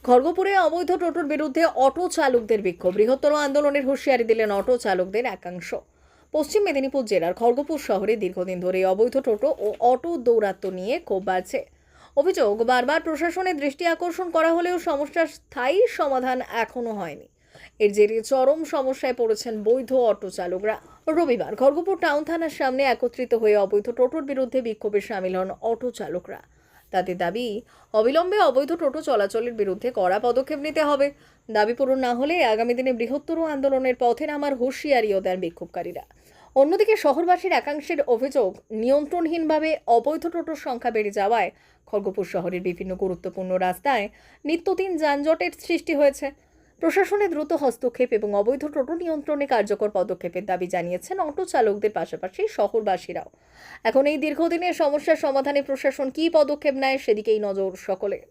খড়গপুরে অবৈধ টোটোর বিরুদ্ধে অটো চালকদের বিক্ষোভ। বৃহত্তর আন্দোলনের হুঁশিয়ারি দিলেন অটো চালকদের একাংশ। পশ্চিম মেদিনীপুর জেলার খড়গপুর শহরে দীর্ঘদিন ধরে অবৈধ টোটো ও অটো দৌরাত্ম্য নিয়ে ক্ষোভ বাড়ছে। অভিযোগ, বারবার প্রশাসনের দৃষ্টি আকর্ষণ করা হলেও সমস্যার স্থায়ী সমাধান এখনো হয়নি। এর জেরে চরম সমস্যায় পড়েছেন বৈধ অটো চালকরা। রবিবার খড়গপুর টাউন থানার সামনে একত্রিত হয়ে অবৈধ টোটোর বিরুদ্ধে বিক্ষোভে সামিল হন অটো চালকরা। তাদের দাবি, অবিলম্বে অবৈধ টোটো চলাচলের বিরুদ্ধে কড়া পদক্ষেপ নিতে হবে। দাবি পূরণ না হলে আগামী দিনে বৃহত্তর আন্দোলনের পথে নামার হুঁশিয়ারিও দেন বিক্ষোভকারীরা। অন্যদিকে শহরবাসীর একাংশের অভিযোগ, নিয়ন্ত্রণহীনভাবে অবৈধ টোটোর সংখ্যা বেড়ে যাওয়ায় খড়গপুর শহরের বিভিন্ন গুরুত্বপূর্ণ রাস্তায় নিত্যদিন যানজটের সৃষ্টি হয়েছে। প্রশাসনের দ্রুত হস্তক্ষেপ এবং অবৈধ টোটো নিয়ন্ত্রণে কার্যকর পদক্ষেপের দাবি জানিয়েছেন অটো চালকদের পাশাপাশি শহরবাসীরাও। এখন এই দীর্ঘদিনের সমস্যার সমাধানে প্রশাসন কী পদক্ষেপ নেয় সেদিকেই নজর সকলের।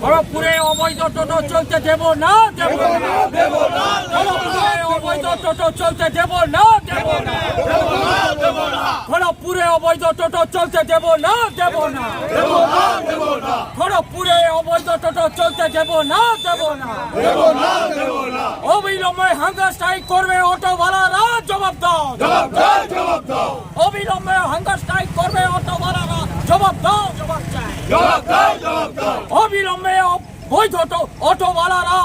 খড়গপুরে অবৈধ টোটো চলতে দেব না, দেব না, দেব না। খড়গপুরে অবৈধ টোটো চলতে দেব না, দেব না, দেব না, দেব না। খড়গপুরে অবৈধ টোটো চলতে দেব না, দেব না, দেব না, দেব না। খড়গপুরে অবৈধ টোটো চলতে দেব না, দেব না, দেব না, দেব না। অবিলম্বে হাঙ্গার স্ট্রাইক করবে অটোওয়ালারা, জবাব দাও, জবাব দাও, জবাব দাও। অবিলম্বে হাঙ্গার স্ট্রাইক করবে অটোওয়ালারা, জবাব দাও, জবাব চাই, জবাব দাও, জবাব দাও। অবিলম্বে বৈধ অটোওয়ালারা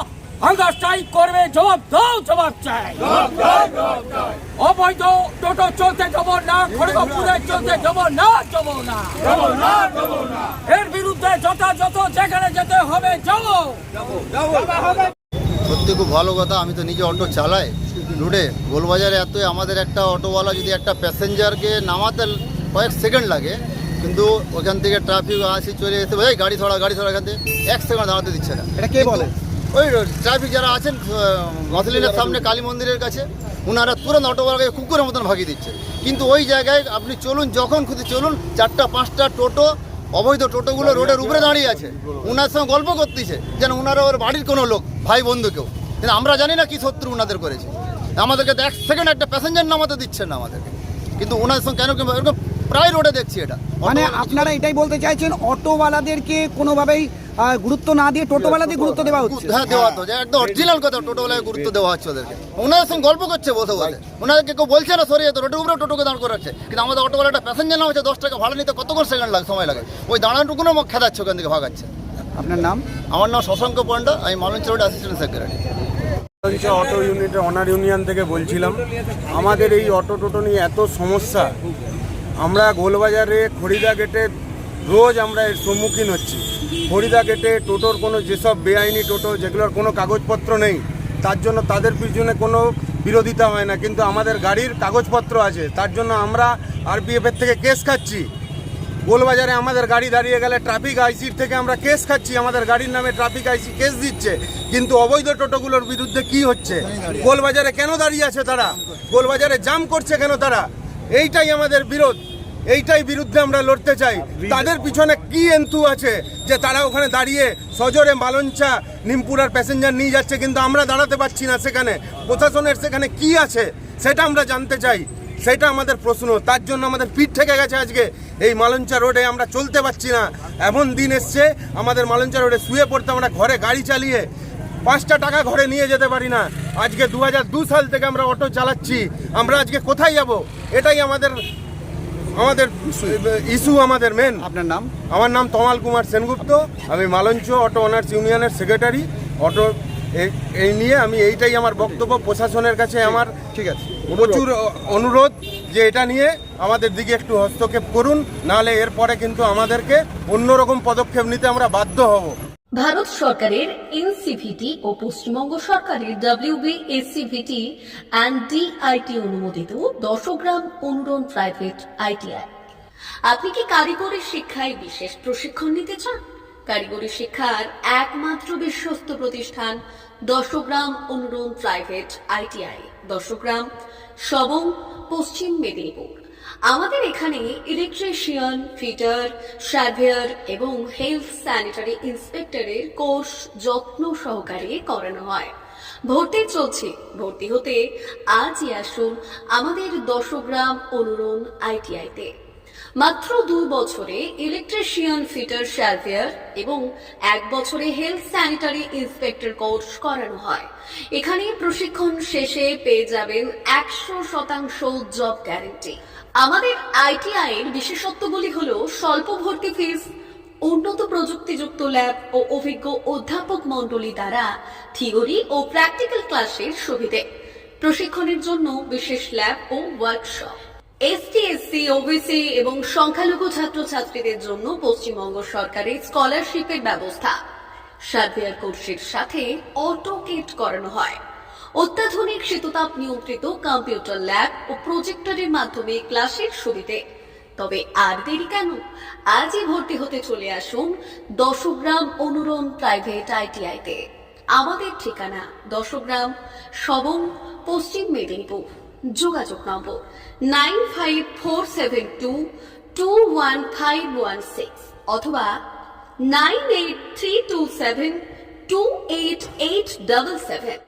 হাঙ্গার স্ট্রাইক করবে, জবাব দাও, জবাব চাই, জবাব দাও, জবাব দাও। অবৈধ টোটো চলতে দেব না, খড়গপুরে চলতে দেব না, দেব না, দেব না, দেব না। এর বিরুদ্ধে যথাযথ যেখানে যেতে হবে যাবো, সত্যি খুব ভালো কথা। আমি তো নিজে অটো চালাই রুটে। গোলবাজারে এতই আমাদের একটা অটোওয়ালা যদি একটা প্যাসেঞ্জারকে নামাতে কয়েক সেকেন্ড লাগে, কিন্তু ওখান থেকে ট্রাফিক আসি চলে এসে এই গাড়ি ছড়া এখান থেকে 1 সেকেন্ড দাঁড়াতে দিচ্ছে না। এটা কে বলে? ওই ট্রাফিক যারা আছেন মসলিনের সামনে কালী মন্দিরের কাছে, ওনারা তুরন্ত অটোওয়ালাকে কুকুরের মতন ভাগিয়ে দিচ্ছে। কিন্তু ওই জায়গায় আপনি চলুন, যখন খুশি চলুন, 4টা-5টা টোটো অবৈধ টোটোগুলো রোডের উপরে দাঁড়িয়ে আছে, ওনার সঙ্গে গল্প করতেছে যেন ওনারা ওর বাড়ির কোনো লোক, ভাই বন্ধু কেউ। কিন্তু আমরা জানি না কি শত্রু ওনাদের করেছে। আমাদেরকে 1 সেকেন্ড একটা প্যাসেঞ্জার নামাতে দিচ্ছেন না আমাদেরকে, কিন্তু ওনার সঙ্গে কেন এরকম প্রায় রোডে দেখছি। এটা মানে আপনারা এটাই বলতে চাইছেন অটোওয়ালাদেরকে কোনোভাবেই গুরুত্ব না দিয়ে টোটোওয়ালাদের গুরুত্ব দেওয়া হচ্ছে? হ্যাঁ, দেওয়া তো একদম অরিজিনাল কথা। টোটোওয়ালাকে গুরুত্ব দেওয়া হচ্ছে ওদেরকে। ওনাদের সঙ্গে গল্প করছে বসে বসে, ওনাদেরকে কেউ বলছে না সরিয়ে তো রোডের উপরে টোটোকে দাঁড় করাচ্ছে। কিন্তু আমাদের অটোওয়ালাটা প্যাসেঞ্জার নাম হচ্ছে 10 টাকা ভাড়া নিতে কতক্ষণ সেকেন্ড সময় লাগে, ওই দাঁড়ানোটুকুনও মুখ খেদাচ্ছে, ওখান থেকে ভাগাচ্ছে। আপনার নাম? আমার নাম শশাঙ্ক পণ্ডা, আমি মালঞ্চ রোড অ্যাসিস্ট্যান্ট সেক্রেটারি। অটো ইউনিটের অনার ইউনিয়ন থেকে বলছিলাম। আমাদের এই অটো টোটো নিয়ে এত সমস্যা, আমরা গোলবাজারে খড়িদা গেটে রোজ আমরা এর সম্মুখীন হচ্ছি। খড়িদা গেটে টোটোর কোনো যেসব বেআইনি টোটো যেগুলোর কোনো কাগজপত্র নেই, তার জন্য তাদের পিছনে কোনো বিরোধিতা হয় না, কিন্তু আমাদের গাড়ির কাগজপত্র আছে, তার জন্য আমরা আরপিএফের থেকে কেস খাচ্ছি। গোলবাজারে আমাদের গাড়ি দাঁড়িয়ে গেলে ট্রাফিক আইসির থেকে আমরা কেস খাচ্ছি, আমাদের গাড়ির নামে ট্রাফিক আইসি কেস দিচ্ছে। কিন্তু অবৈধ টোটোগুলোর বিরুদ্ধে কি হচ্ছে? গোলবাজারে কেন দাঁড়িয়ে আছে তারা? গোলবাজারে জাম করছে কেন তারা? এইটাই আমাদের বিরোধ, এইটাই বিরুদ্ধে আমরা লড়তে চাই। তাদের পিছনে কি এন্থু আছে যে তারা ওখানে দাঁড়িয়ে সজোরে মালঞ্চা নিমপুরার প্যাসেঞ্জার নিয়ে যাচ্ছে, কিন্তু আমরা দাঁড়াতে পারছি না সেখানে? প্রশাসনের সেখানে কি আছে সেটা আমরা জানতে চাই, সেটা আমাদের প্রশ্ন। তার জন্য আমাদের পিঠ থেকে গেছে আজকে এই মালঞ্চা রোডে আমরা চলতে পারছি না। এমন দিন এসছে আমাদের মালঞ্চা রোডে শুয়ে পড়তে, আমরা ঘরে গাড়ি চালিয়ে 5টা টাকা ঘরে নিয়ে যেতে পারি না। আজকে 2002 সাল থেকে আমরা অটো চালাচ্ছি, আমরা আজকে কোথায় যাব? এটাই আমাদের ইস্যু, আমাদের মেন। আপনার নাম? আমার নাম তমাল কুমার সেনগুপ্ত, আমি মালঞ্চ অটো অনার্স ইউনিয়নের সেক্রেটারি। অটো এই নিয়ে আমি এইটাই আমার বক্তব্য। প্রশাসনের কাছে আমার ঠিক আছে প্রচুর অনুরোধ যে এটা নিয়ে আমাদের দিকে একটু হস্তক্ষেপ করুন, নাহলে এরপরে কিন্তু আমাদেরকে অন্যরকম পদক্ষেপ নিতে আমরা বাধ্য হব। ভারত সরকারের এনসিভিটি ও পশ্চিমবঙ্গ সরকারের WBSCVT অ্যান্ড DIT অনুমোদিত 10 গ্রাম অনুরণ প্রাইভেট ITI। আপনি কি কারিগরি শিক্ষায় বিশেষ প্রশিক্ষণ নিতে চান? কারিগরি শিক্ষার একমাত্র বিশ্বস্ত প্রতিষ্ঠান 10 গ্রাম অনুরণ প্রাইভেট ITI, 10 গ্রাম, সবং, পশ্চিম মেদিনীপুর। আমাদের এখানে ইলেকট্রিশিয়ান, ফিটার, সার্ভেয়ার এবং হেলথ স্যানিটারি ইন্সপেক্টরের কোর্স যত্ন সহকারে করানো হয়। ভর্তি চলছে। ভর্তি হতে আজই আসুন আমাদের 10 গ্রাম অনুরণ ITI-তে। মাত্র 2 বছরে ইলেকট্রিশিয়ান ফিটার সার্ভিয়ার এবং 1 বছরে হেলথ স্যানিটারি ইন্সপেক্টর কোর্স করানো হয়। এখানে প্রশিক্ষণ শেষে পেয়ে যাবেন 100% জব গ্যারান্টি। আমাদের আইটিআই এর বিশেষত্বগুলি হলো স্বল্প ভর্তি ফিস, উন্নত প্রযুক্তিযুক্ত ল্যাব ও অভিজ্ঞ অধ্যাপক মণ্ডলী দ্বারা থিওরি ও প্র্যাকটিক্যাল ক্লাসের সুবিধে, প্রশিক্ষণের জন্য বিশেষ ল্যাব ও ওয়ার্কশপ, এসটি, এসসি, ওবিসি এবং সংখ্যালঘু ছাত্রছাত্রীদের জন্য পশ্চিমবঙ্গ সরকারের স্কলারশিপের ব্যবস্থা। সার্ভিয়ার কোর্সের সাথে অটোকেট করানো হয়। অত্যাধুনিক শীততাপ নিয়ন্ত্রিত কম্পিউটার ল্যাব ও প্রজেক্টরের মাধ্যমে ক্লাসের সুবিধে। তবে আর দেরি কেন, আজই ভর্তি হতে চলে আসুন 10 গ্রাম অনুরণ প্রাইভেট আইটিআইতে। আমাদের ঠিকানা 10 গ্রাম, সবং, পশ্চিম মেদিনীপুর। যোগাযোগ নম্বর 9547221516 অথবা 9832728877।